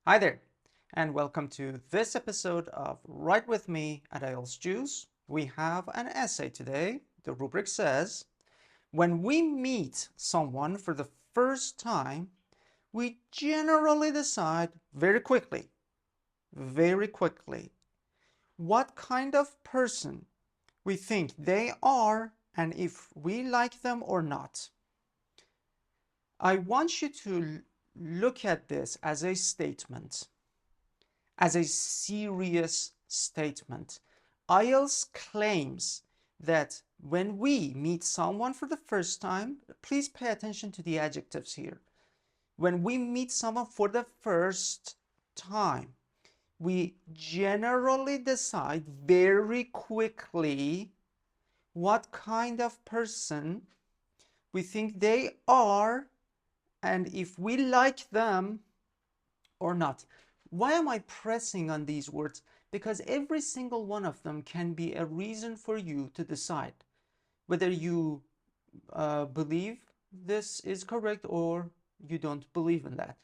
Hi there, and welcome to this episode of Write With Me at IELTS Juice. We have an essay today. The rubric says, when we meet someone for the first time, we generally decide very quickly, what kind of person we think they are and if we like them or not. I want you to look at this as a statement, as a serious statement. IELTS claims that when we meet someone for the first time, please pay attention to the adjectives here. When we meet someone for the first time, we generally decide very quickly what kind of person we think they are and if we like them or not. Why am I pressing on these words? Because every single one of them can be a reason for you to decide whether you believe this is correct or you don't believe in that.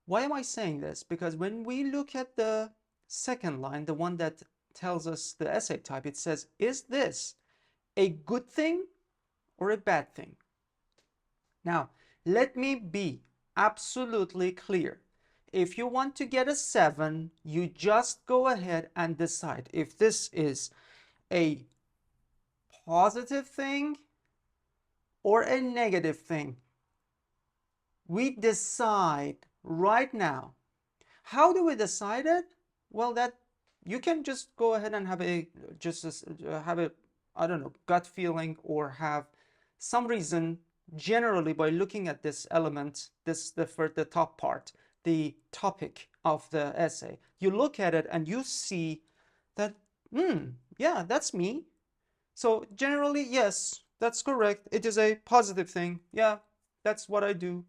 Why am I saying this? Because when we look at the second line, the one that tells us the essay type, it says, is this a good thing or a bad thing? Now, let me be absolutely clear. If you want to get a 7, you just go ahead and decide if this is a positive thing or a negative thing. We decide right now. How do we decide it? Well, that you can just go ahead and have a I don't know, gut feeling or have some reason generally by looking at this element, the top part, the topic of the essay. You look at it and you see that, yeah, that's me. So generally, yes, that's correct. It is a positive thing. Yeah, that's what I do.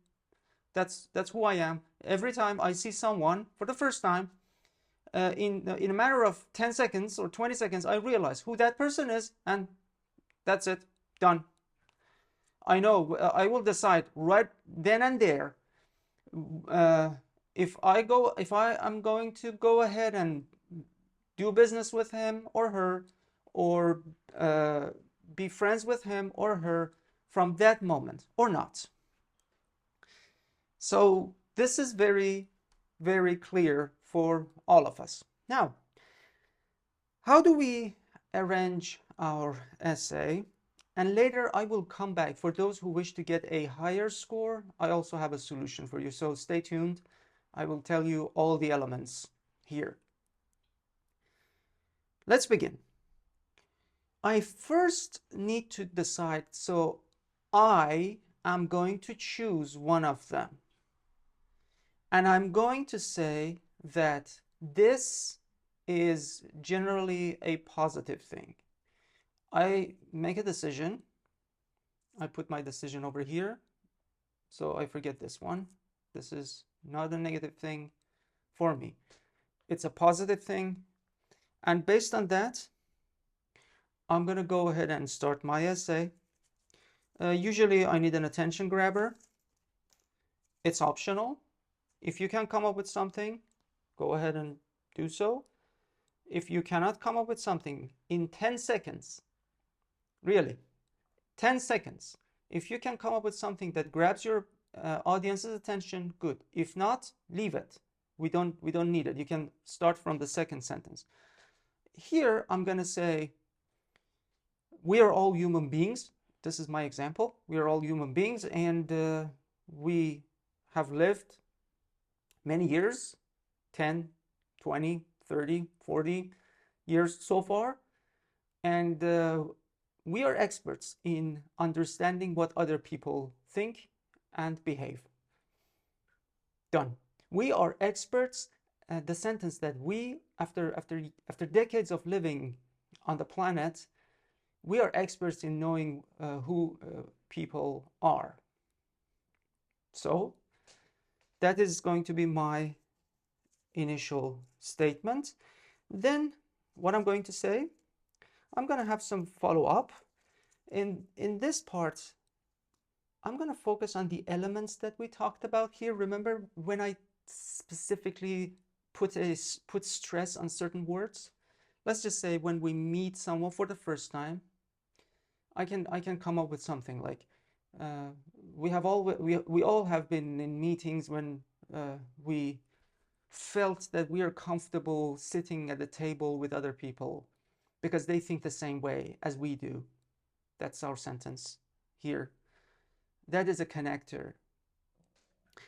That's who I am. Every time I see someone for the first time, in a matter of 10 seconds or 20 seconds, I realize who that person is, and that's it. Done. I know I will decide right then and there if I am going to go ahead and do business with him or her, or be friends with him or her from that moment or not. So this is very, very clear for all of us. Now, how do we arrange our essay? And later I will come back. For those who wish to get a higher score, I also have a solution for you. So stay tuned. I will tell you all the elements here. Let's begin. I first need to decide, so I am going to choose one of them. And I'm going to say that this is generally a positive thing. I make a decision. I put my decision over here. So I forget this one. This is not a negative thing for me. It's a positive thing. And based on that, I'm going to go ahead and start my essay. Usually I need an attention grabber. It's optional. If you can come up with something, go ahead and do so. If you cannot come up with something in 10 seconds, really, 10 seconds, if you can come up with something that grabs your audience's attention, good. If not, leave it. We don't need it. You can start from the second sentence. Here, I'm going to say, we are all human beings. This is my example. We are all human beings, and we have lived many years, 10, 20, 30, 40 years so far. And we are experts in understanding what other people think and behave. Done. We are experts. The sentence that we, after decades of living on the planet, we are experts in knowing who people are. So that is going to be my initial statement. Then what I'm going to say, I'm going to have some follow-up. In this part, I'm going to focus on the elements that we talked about here. Remember when I specifically put stress on certain words. Let's just say when we meet someone for the first time, I can come up with something like we all have been in meetings when we felt that we are comfortable sitting at the table with other people because they think the same way as we do. That's our sentence here. That is a connector.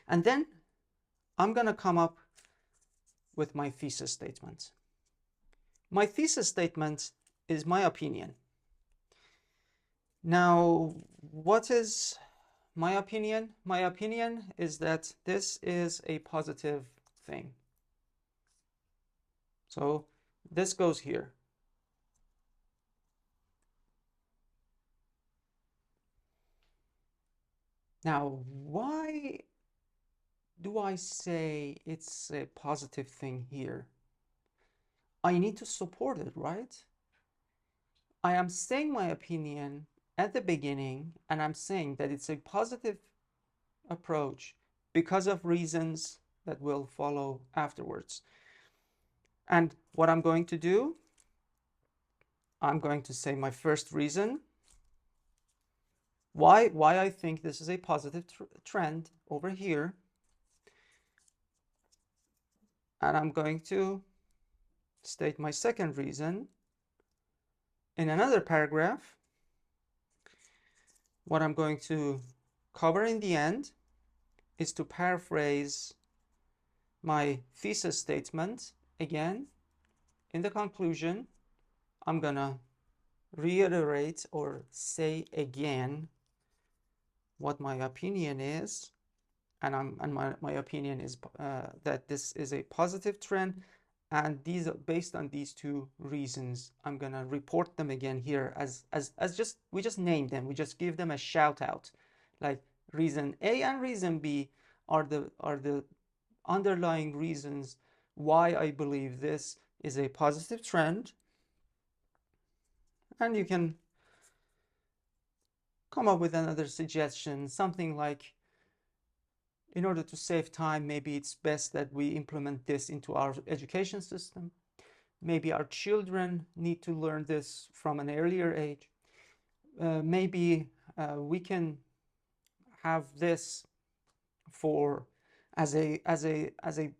And then I'm going to come up with my thesis statement. My thesis statement is my opinion. Now, what is my opinion? My opinion is that this is a positive thing. So this goes here. Now, why do I say it's a positive thing here? I need to support it, right? I am saying my opinion at the beginning, and I'm saying that it's a positive approach because of reasons that will follow afterwards. And what I'm going to do, I'm going to say my first reason why I think this is a positive trend over here. And I'm going to state my second reason in another paragraph. What I'm going to cover in the end is to paraphrase my thesis statement again. In the conclusion, I'm gonna reiterate or say again what my opinion is, and my opinion is that this is a positive trend, and these are based on these two reasons. I'm gonna report them again here as just we just name them. We just give them a shout out, like reason A and reason B are the underlying reasons why I believe this is a positive trend. And you can come up with another suggestion, something like, in order to save time, maybe it's best that we implement this into our education system. Maybe our children need to learn this from an earlier age. Maybe we can have this for as a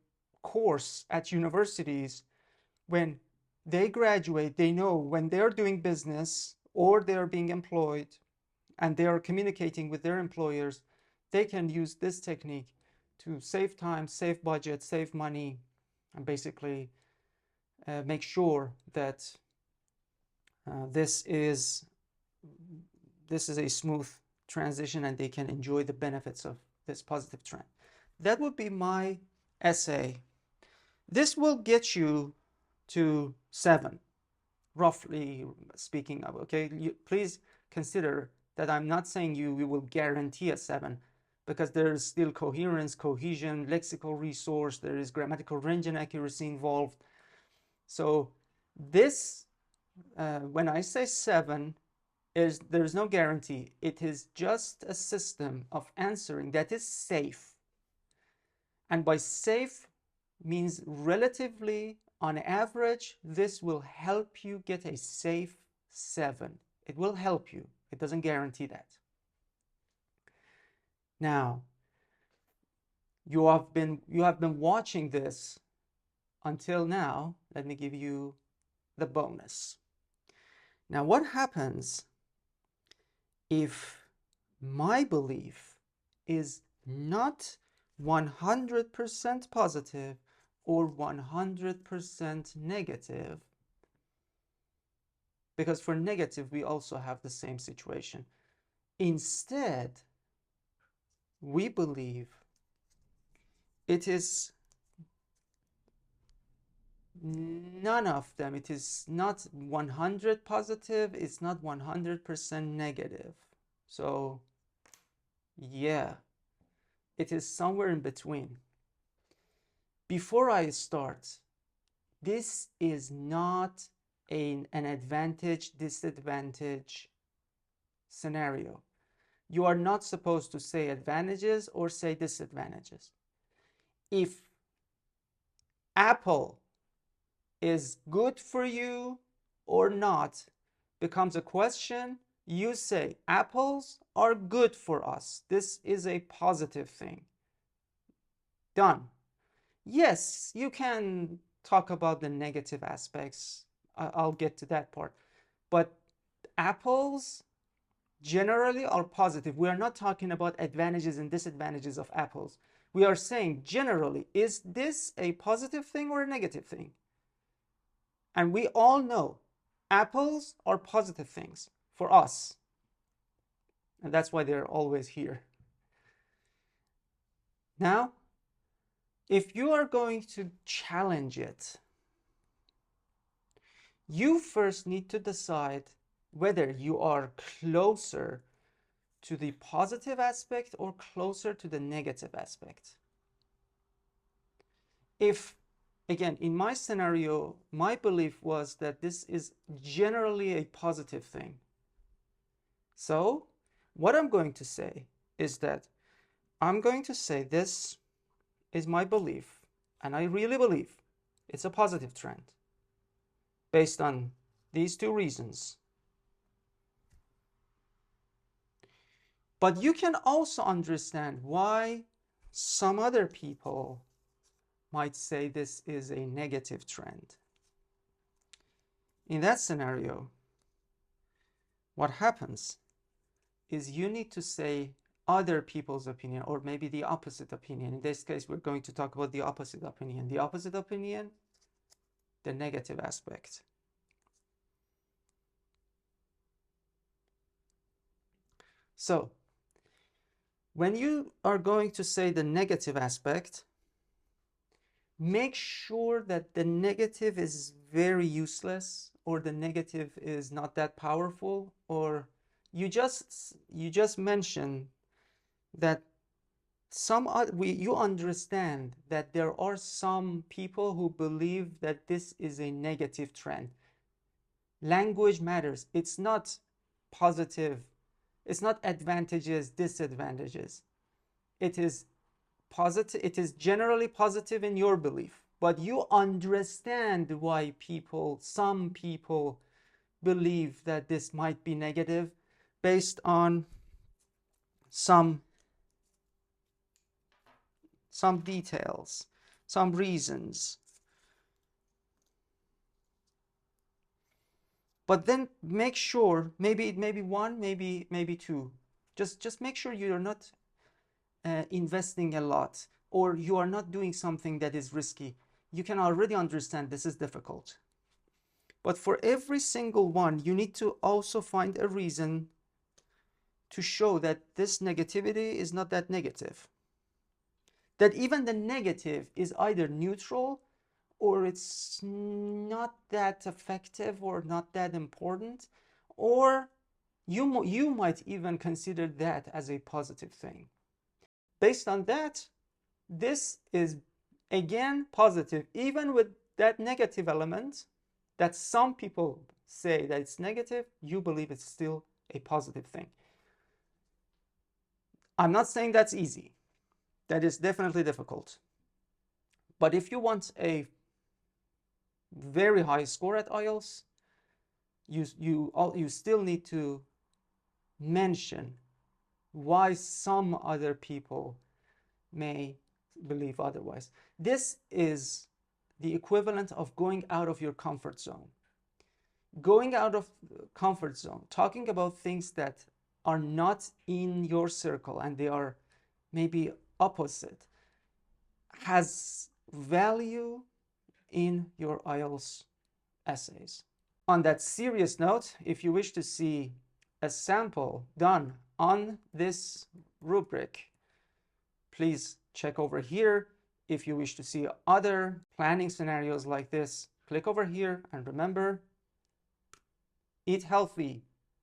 course at universities. When they graduate, they know when they're doing business or they're being employed and they are communicating with their employers, they can use this technique to save time, save budget, save money, and basically make sure that this is a smooth transition and they can enjoy the benefits of this positive trend. That would be my essay. This will get you to 7, roughly speaking of, okay? Please consider that I'm not saying we will guarantee a 7, because there is still coherence, cohesion, lexical resource, there is grammatical range and accuracy involved. So this, when I say 7, there's no guarantee. It is just a system of answering that is safe. And by safe means relatively, on average, this will help you get a safe 7. It will help you. It doesn't guarantee that. Now, you have been watching this until now. Let me give you the bonus. Now, what happens if my belief is not 100% positive or 100% negative? Because for negative, we also have the same situation. Instead, we believe it is none of them. It is not 100 positive, it's not 100% negative. So, yeah, it is somewhere in between. Before I start, this is not an advantage-disadvantage scenario. You are not supposed to say advantages or say disadvantages. If apple is good for you or not becomes a question, you say apples are good for us. This is a positive thing. Done. Yes, you can talk about the negative aspects. I'll get to that part. But apples generally are positive. We are not talking about advantages and disadvantages of apples. We are saying generally, is this a positive thing or a negative thing? And we all know apples are positive things for us. And that's why they're always here. Now, if you are going to challenge it, you first need to decide whether you are closer to the positive aspect or closer to the negative aspect. If, again, in my scenario, my belief was that this is generally a positive thing. So what I'm going to say is that I'm going to say this is my belief, and I really believe it's a positive trend based on these two reasons. But you can also understand why some other people might say this is a negative trend. In that scenario, what happens is you need to say other people's opinion, or maybe the opposite opinion. In this case, we're going to talk about the opposite opinion. The opposite opinion, the negative aspect. So, when you are going to say the negative aspect, make sure that the negative is very useless, or the negative is not that powerful, or you just mention that you understand that there are some people who believe that this is a negative trend. Language matters. It's not positive. It's not advantages, disadvantages. It is positive. It is generally positive in your belief, but you understand why some people believe that this might be negative based on some details, some reasons. But then make sure, maybe one, maybe two. Just make sure you're not investing a lot, or you are not doing something that is risky. You can already understand this is difficult. But for every single one, you need to also find a reason to show that this negativity is not that negative. That even the negative is either neutral, or it's not that effective, or not that important, or you might even consider that as a positive thing. Based on that, this is again positive, even with that negative element that some people say that it's negative, you believe it's still a positive thing. I'm not saying that's easy. That is definitely difficult. But if you want a very high score at IELTS, you still need to mention why some other people may believe otherwise. This is the equivalent of going out of your comfort zone. Going out of comfort zone, talking about things that are not in your circle and they are maybe opposite, has value in your IELTS essays. On that serious note, if you wish to see a sample done on this rubric, please check over here. If you wish to see other planning scenarios like this, click over here, and remember, eat healthy,